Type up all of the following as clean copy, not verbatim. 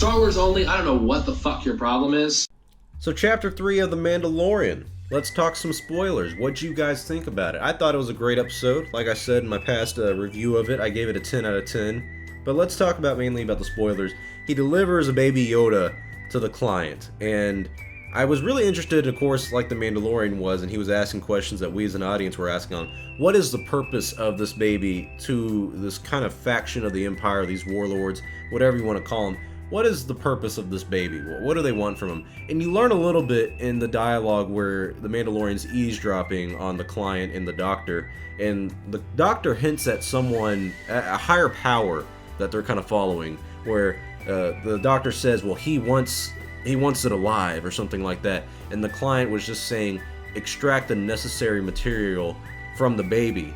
Star Wars only. I don't know what the fuck your problem is. So Chapter 3 of The Mandalorian. Let's talk some spoilers. What'd you guys think about it? I thought it was a great episode. Like I said in my past review of it, I gave it a 10 out of 10. But let's talk mainly about the spoilers. He delivers a baby Yoda to the client, and I was really interested, of course, like the Mandalorian was, and he was asking questions that we as an audience were asking on, what is the purpose of this baby to this kind of faction of the Empire, these warlords, whatever you want to call them? What is the purpose of this baby? What do they want from him? And you learn a little bit in the dialogue where the Mandalorian's eavesdropping on the client and the doctor, and the doctor hints at someone, a higher power that they're kind of following, where the doctor says, well, he wants it alive or something like that, and the client was just saying, extract the necessary material from the baby.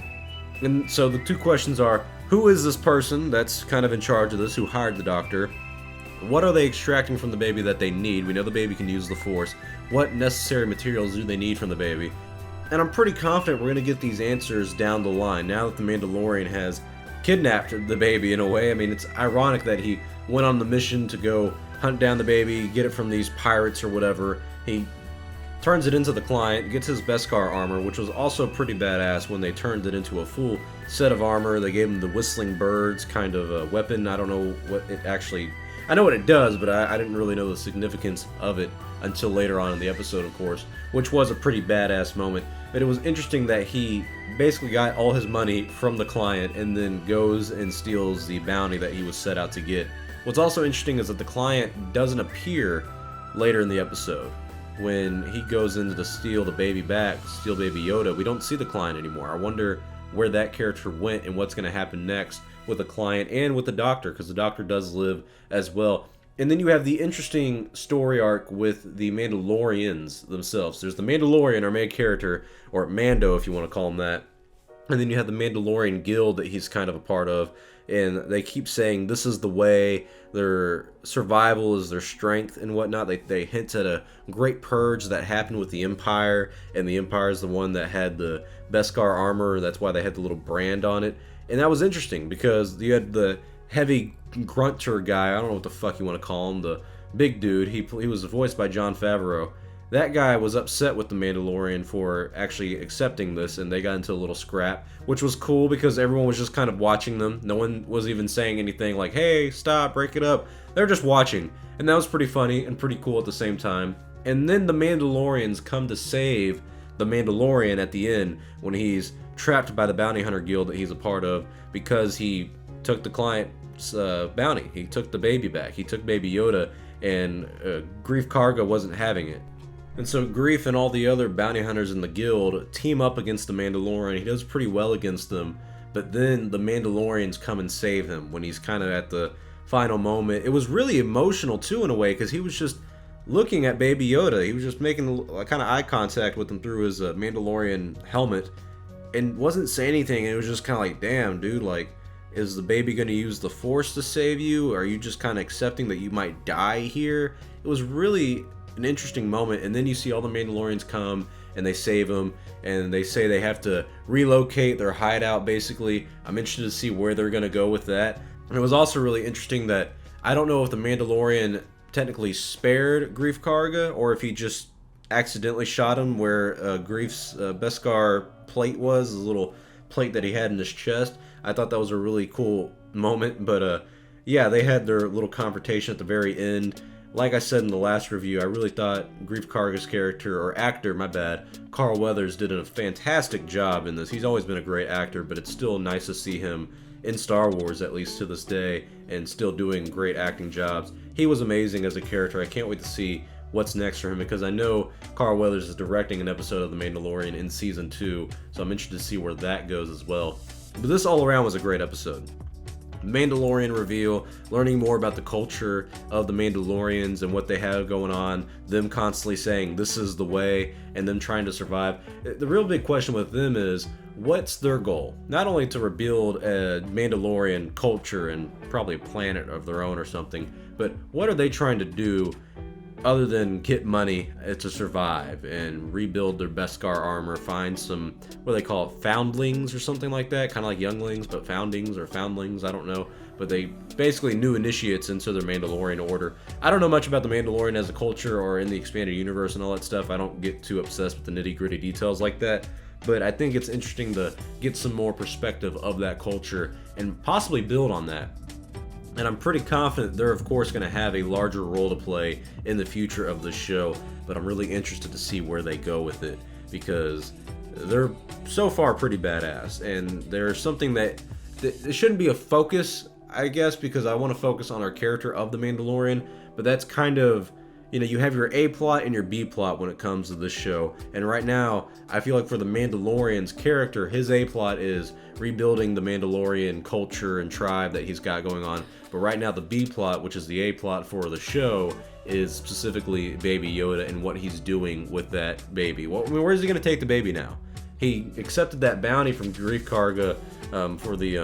And so the two questions are, who is this person that's kind of in charge of this, who hired the doctor? What are they extracting from the baby that they need? We know the baby can use the Force. What necessary materials do they need from the baby? And I'm pretty confident we're going to get these answers down the line, now that the Mandalorian has kidnapped the baby in a way. I mean, it's ironic that he went on the mission to go hunt down the baby, get it from these pirates or whatever. He turns it into the client, gets his Beskar armor, which was also pretty badass when they turned it into a full set of armor. They gave him the whistling birds kind of a weapon. I don't know what it actually... I know what it does, but I didn't really know the significance of it until later on in the episode, of course, which was a pretty badass moment. But it was interesting that he basically got all his money from the client and then goes and steals the bounty that he was set out to get. What's also interesting is that the client doesn't appear later in the episode. When he goes in to steal the baby back, steal baby Yoda, we don't see the client anymore. I wonder where that character went and what's going to happen next with the client and with the doctor, because the doctor does live as well. And then you have the interesting story arc with the Mandalorians themselves. There's the Mandalorian, our main character, or Mando if you want to call him that. And then you have the Mandalorian guild that he's kind of a part of. And they keep saying this is the way, their survival is their strength and whatnot. They hint at a great purge that happened with the Empire, and the Empire is the one that had the Beskar armor. That's why they had the little brand on it. And that was interesting because you had the heavy grunter guy, I don't know what the fuck you want to call him, the big dude. He was voiced by Jon Favreau. That guy was upset with the Mandalorian for actually accepting this, and they got into a little scrap, which was cool because everyone was just kind of watching them. No one was even saying anything like, hey, stop, break it up. They're just watching, and that was pretty funny and pretty cool at the same time. And then the Mandalorians come to save the Mandalorian at the end when he's trapped by the bounty hunter guild that he's a part of because he took the client's bounty. He took the baby back. He took baby Yoda, and Greef Karga wasn't having it. And so Greef and all the other bounty hunters in the guild team up against the Mandalorian. He does pretty well against them, but then the Mandalorians come and save him when he's kind of at the final moment. It was really emotional too in a way because he was just looking at baby Yoda. He was just making kind of eye contact with him through his Mandalorian helmet and wasn't saying anything. It was just kind of like, damn, dude, like, is the baby going to use the Force to save you? Or are you just kind of accepting that you might die here? It was really an interesting moment. And then you see all the Mandalorians come and they save him, and they say they have to relocate their hideout basically. I'm interested to see where they're going to go with that. And it was also really interesting that I don't know if the Mandalorian technically spared Greef Karga or if he just accidentally shot him where Greef's Beskar plate was, a little plate that he had in his chest. I thought that was a really cool moment, but yeah, they had their little confrontation at the very end. Like I said in the last review, I really thought Greef Karga's character, or actor, my bad, Carl Weathers did a fantastic job in this. He's always been a great actor, but it's still nice to see him in Star Wars, at least to this day, and still doing great acting jobs. He was amazing as a character. I can't wait to see what's next for him, because I know Carl Weathers is directing an episode of The Mandalorian in Season 2, so I'm interested to see where that goes as well. But this all around was a great episode. Mandalorian reveal, learning more about the culture of the Mandalorians and what they have going on, them constantly saying this is the way, and them trying to survive. The real big question with them is, what's their goal? Not only to rebuild a Mandalorian culture and probably a planet of their own or something, but what are they trying to do other than get money to survive and rebuild their Beskar armor, find some, what do they call it, foundlings or something like that, kind of like younglings, but foundings or foundlings, I don't know. but they basically new initiates into their Mandalorian order. I don't know much about the Mandalorian as a culture or in the expanded universe and all that stuff. I don't get too obsessed with the nitty-gritty details like that, but I think it's interesting to get some more perspective of that culture and possibly build on that. And I'm pretty confident they're, of course, going to have a larger role to play in the future of the show, but I'm really interested to see where they go with it, because they're so far pretty badass, and there's something that it shouldn't be a focus, I guess, because I want to focus on our character of the Mandalorian, but that's kind of, you have your A plot and your B plot when it comes to this show, and right now, I feel like for the Mandalorian's character, his A plot is rebuilding the Mandalorian culture and tribe that he's got going on, but right now the B plot, which is the A plot for the show, is specifically Baby Yoda and what he's doing with that baby. Well, I mean, where's he going to take the baby now? He accepted that bounty from Grief Karga for the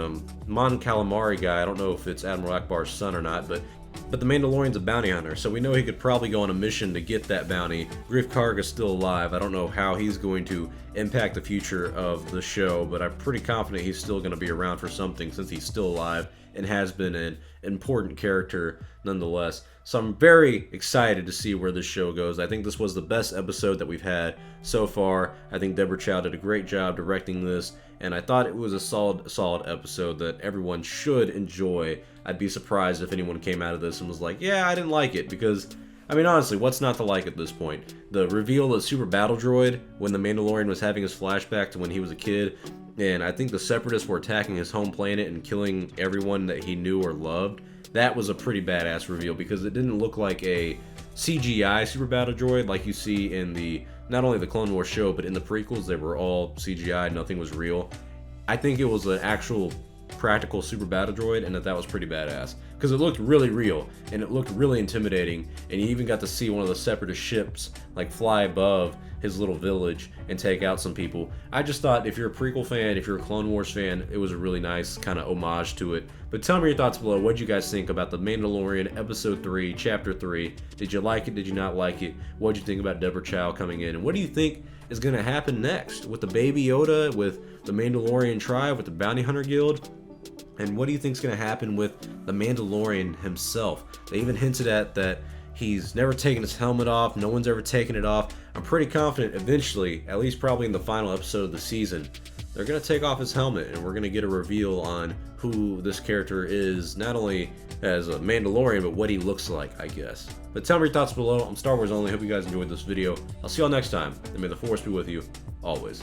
Mon Calamari guy. I don't know if it's Admiral Akbar's son or not, but the Mandalorian's a bounty hunter, so we know he could probably go on a mission to get that bounty. Grief Karga's still alive. I don't know how he's going to impact the future of the show, but I'm pretty confident he's still going to be around for something since he's still alive and has been an important character nonetheless. So I'm very excited to see where this show goes. I think this was the best episode that we've had so far. I think Deborah Chow did a great job directing this, and I thought it was a solid episode that everyone should enjoy. I'd be surprised if anyone came out of this and was like, yeah, I didn't like it, because, I mean, honestly, what's not to like at this point? The reveal of Super Battle Droid when the Mandalorian was having his flashback to when he was a kid, and I think the Separatists were attacking his home planet and killing everyone that he knew or loved. That was a pretty badass reveal, because it didn't look like a CGI Super Battle Droid like you see in the, not only the Clone Wars show, but in the prequels. They were all CGI, nothing was real. I think it was an actual practical Super Battle Droid, and that was pretty badass, because it looked really real and it looked really intimidating, and you even got to see one of the Separatist ships like fly above his little village and take out some people. I just thought, if you're a prequel fan, if you're a Clone Wars fan, it was a really nice kind of homage to it. But tell me your thoughts below. What did you guys think about The Mandalorian Episode 3, Chapter 3? Did you like it? Did you not like it? What did you think about Deborah Chow coming in? And what do you think is going to happen next with the Baby Yoda, with the Mandalorian tribe, with the Bounty Hunter Guild? And what do you think is going to happen with the Mandalorian himself? They even hinted at that he's never taken his helmet off. No one's ever taken it off. I'm pretty confident eventually, at least probably in the final episode of the season, they're going to take off his helmet and we're going to get a reveal on who this character is, not only as a Mandalorian, but what he looks like, I guess. But tell me your thoughts below. I'm Star Wars Only. Hope you guys enjoyed this video. I'll see y'all next time, and may the Force be with you always.